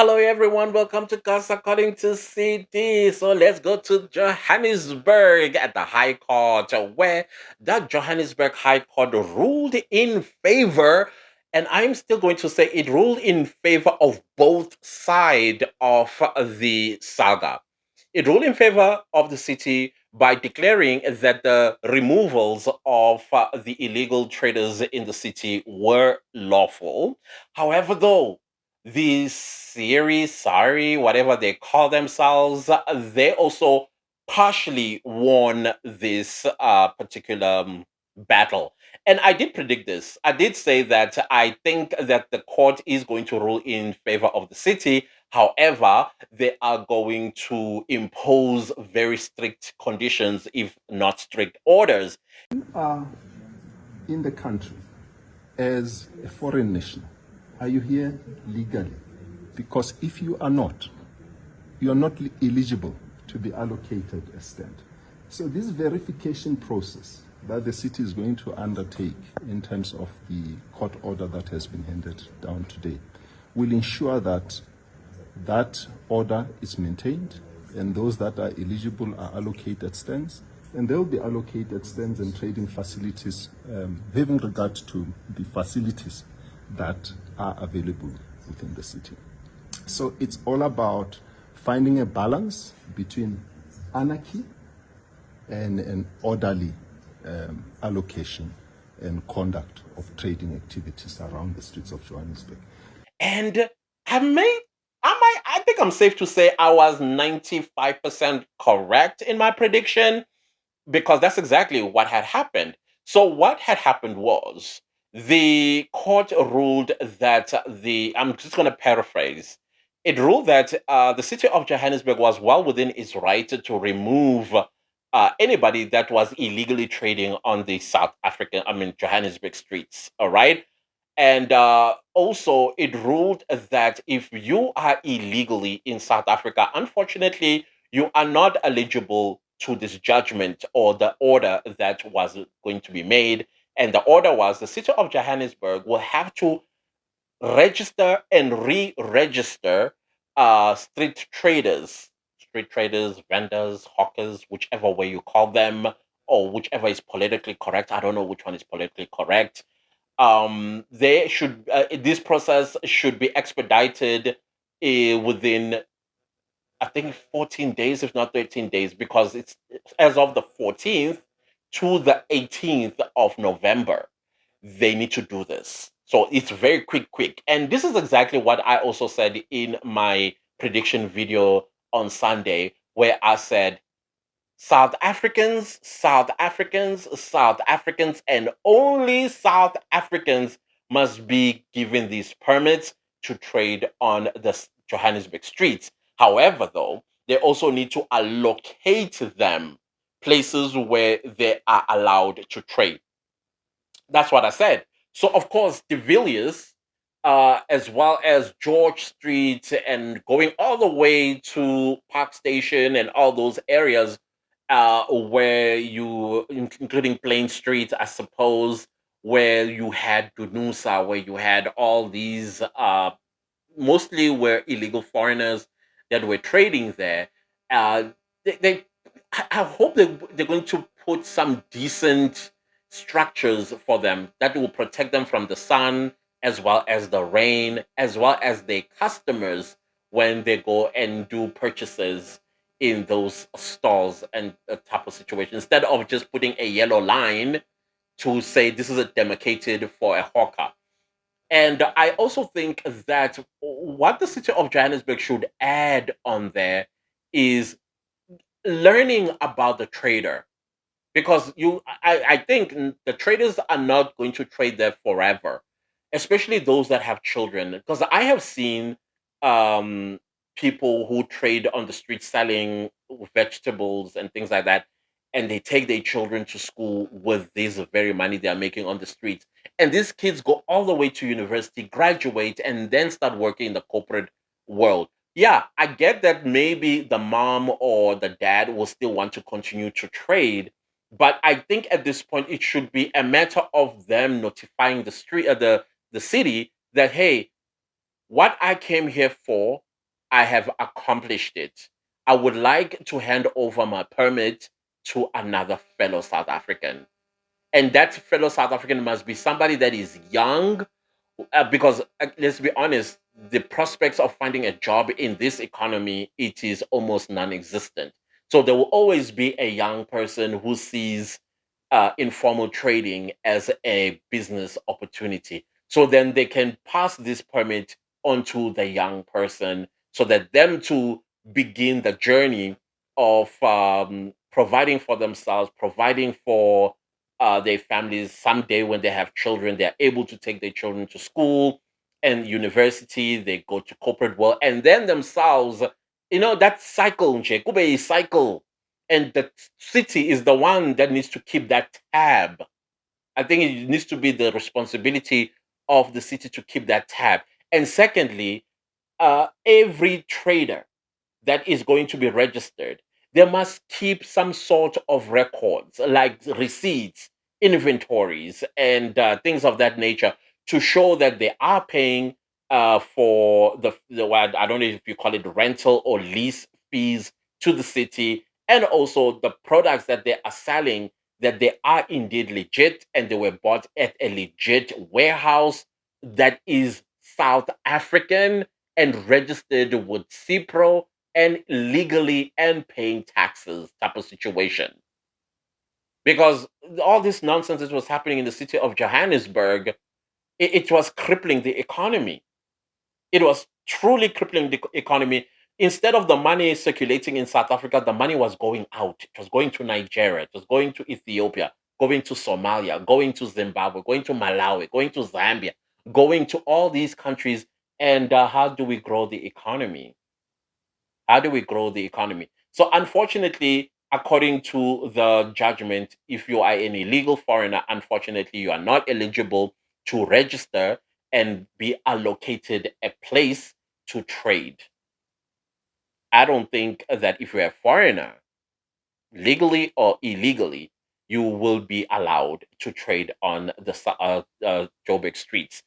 Hello, everyone. Welcome to Cars According to CD. So let's go to Johannesburg at the High Court, where that Johannesburg High Court ruled in favor, and I'm still going to say it ruled in favor of both sides of the saga. It ruled in favor of the city by declaring that the removals of the illegal traders in the city were lawful. However, though, the Sari, whatever they call themselves, they also partially won this particular battle. And I did predict this. I did say that I think that the court is going to rule in favor of the city. However, they are going to impose very strict conditions, if not strict orders. Are in the country as a foreign national? Are you here legally? Because if you are not eligible to be allocated a stand. So this verification process that the city is going to undertake in terms of the court order that has been handed down today will ensure that that order is maintained and those that are eligible are allocated stands, and they will be allocated stands and trading facilities having regard to the facilities that are available within the city. So it's all about finding a balance between anarchy and an orderly allocation and conduct of trading activities around the streets of Johannesburg. And I think I'm safe to say I was 95% correct in my prediction because that's exactly what had happened. So what had happened was the court ruled that I'm just going to paraphrase. It ruled that the city of Johannesburg was well within its right to remove anybody that was illegally trading on the Johannesburg streets. All right. And also, it ruled that if you are illegally in South Africa, unfortunately, you are not eligible to this judgment or the order that was going to be made. And the order was the city of Johannesburg will have to register and re register street traders, vendors, hawkers, whichever way you call them, or whichever is politically correct. I don't know which one is politically correct. They should This process should be expedited within, I think, 14 days, if not 13 days, because it's as of the 14th to the 18th of November. They need to do this. So it's very quick. And this is exactly what I also said in my prediction video on Sunday, where I said South Africans, South Africans, South Africans, and only South Africans must be given these permits to trade on the Johannesburg streets. However, though, they also need to allocate them places where they are allowed to trade. That's what I said. So, of course, De Villiers, as well as George Street, and going all the way to Park Station and all those areas where including Plain Street, I suppose, where you had Dunusa, where you had all these mostly were illegal foreigners that were trading there. Uh, I hope they're going to put some decent structures for them that will protect them from the sun, as well as the rain, as well as their customers when they go and do purchases in those stalls and type of situation. Instead of just putting a yellow line to say this is a demarcated for a hawker. And I also think that what the city of Johannesburg should add on there is learning about the trader, because I think the traders are not going to trade there forever, especially those that have children, because I have seen um people who trade on the street selling vegetables and things like that, and they take their children to school with this very money they are making on the streets, and these kids go all the way to university, graduate, and then start working in the corporate world. Yeah, I get that maybe the mom or the dad will still want to continue to trade, but I think at this point it should be a matter of them notifying the city that, hey, what I came here for I have accomplished it. I would like to hand over my permit to another fellow South African. And that fellow South African must be somebody that is young, because let's be honest, the prospects of finding a job in this economy, it is almost non-existent. So there will always be a young person who sees informal trading as a business opportunity. So then they can pass this permit onto the young person so that them to begin the journey of providing for themselves, providing for their families. Someday, when they have children, they're able to take their children to school and university. They go to corporate world, and then themselves, that cycle, nje, kube a cycle, and the city is the one that needs to keep that tab. I think it needs to be the responsibility of the city to keep that tab. And secondly, every trader that is going to be registered, they must keep some sort of records like receipts, inventories, and things of that nature to show that they are paying for the what I don't know if you call it rental or lease fees to the city, and also the products that they are selling, that they are indeed legit and they were bought at a legit warehouse that is South African and registered with CPRO and legally and paying taxes type of situation. Because all this nonsense that was happening in the city of Johannesburg, it was crippling the economy. It was truly crippling the economy. Instead of the money circulating in South Africa, the money was going out. It was going to Nigeria, it was going to Ethiopia, going to Somalia, going to Zimbabwe, going to Malawi, going to Zambia, going to all these countries. And how do we grow the economy? How do we grow the economy? So, unfortunately, according to the judgment, if you are an illegal foreigner, unfortunately, you are not eligible to register and be allocated a place to trade. I don't think that if you're a foreigner, legally or illegally, you will be allowed to trade on the Joburg streets.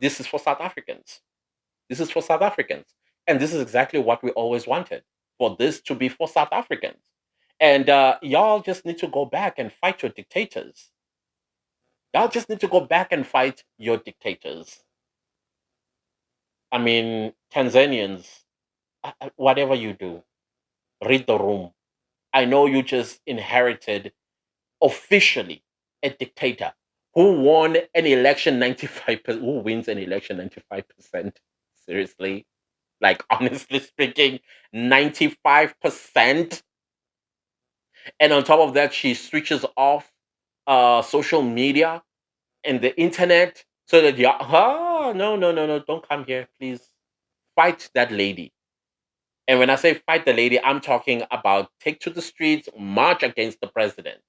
This is for South Africans. This is for South Africans. And this is exactly what we always wanted, for this to be for South Africans. And y'all just need to go back and fight your dictators. Y'all just need to go back and fight your dictators. I mean, Tanzanians, whatever you do, read the room. I know you just inherited officially a dictator who won an election 95%, who wins an election 95%. Seriously? Like, honestly speaking, 95%. And on top of that, she switches off social media and the internet so that, yeah, no, no, no, no, don't come here, please. Fight that lady. And when I say fight the lady, I'm talking about take to the streets, march against the president.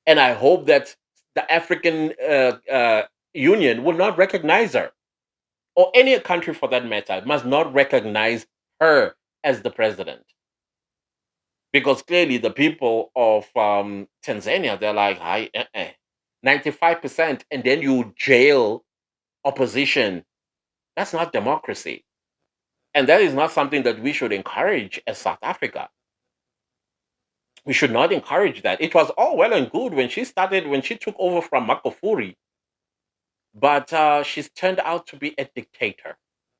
And I hope that the African Union will not recognize her, or any country for that matter, must not recognize her as the president. Because clearly the people of Tanzania, they're like, hi, 95%, and then you jail opposition. That's not democracy. And that is not something that we should encourage as South Africa. We should not encourage that. It was all well and good when she took over from Makofuri, but she's turned out to be a dictator.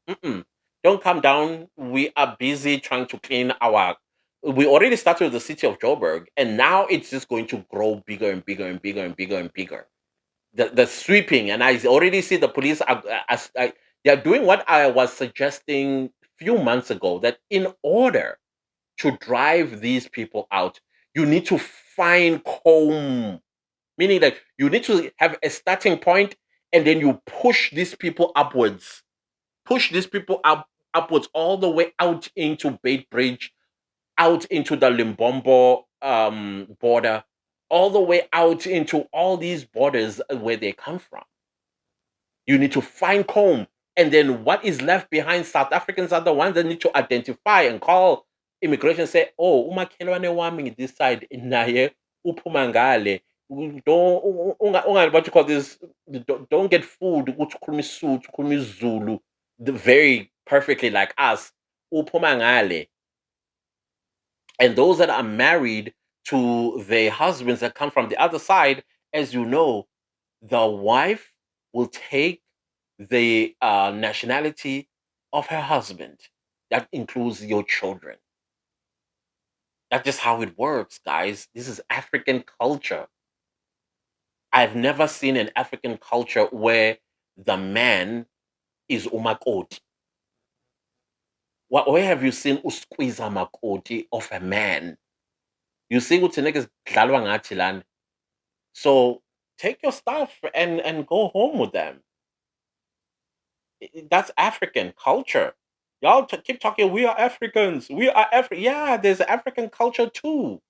Mm-mm. Don't come down. We are busy trying to clean our. We already started with the city of Joburg, and now it's just going to grow bigger and bigger and bigger and bigger and bigger. The sweeping, and I already see the police they are doing what I was suggesting few months ago. That in order to drive these people out, you need to fine comb, meaning that you need to have a starting point, and then you push these people upwards, push these people upwards all the way out into Bait Bridge, out into the Limbombo border, all the way out into all these borders where they come from. You need to fine comb. And then what is left behind, South Africans are the ones that need to identify and call immigration, say, oh, umakhelwane wami this side naye uphuma ngale. What you call this, don't get food ukuthi ukhuluma isiSuthu, ukhuluma isiZulu very perfectly like us. uphuma ngale. And those that are married to their husbands that come from the other side, as you know, the wife will take the nationality of her husband. That includes your children. That's just how it works, guys. This is African culture. I've never seen an African culture where the man is umakoti. Where have you seen usqueeza makoti of a man? You see what niggas dlalwa ngathi lana. So take your stuff and go home with them. That's African culture. Y'all keep talking. We are Africans. We are Yeah, there's African culture too,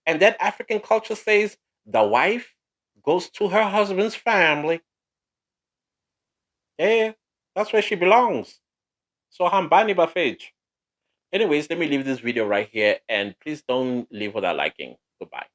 and that African culture says the wife goes to her husband's family. Yeah, that's where she belongs. So hambani bafethu. Anyways, let me leave this video right here, and please don't leave without liking. Goodbye.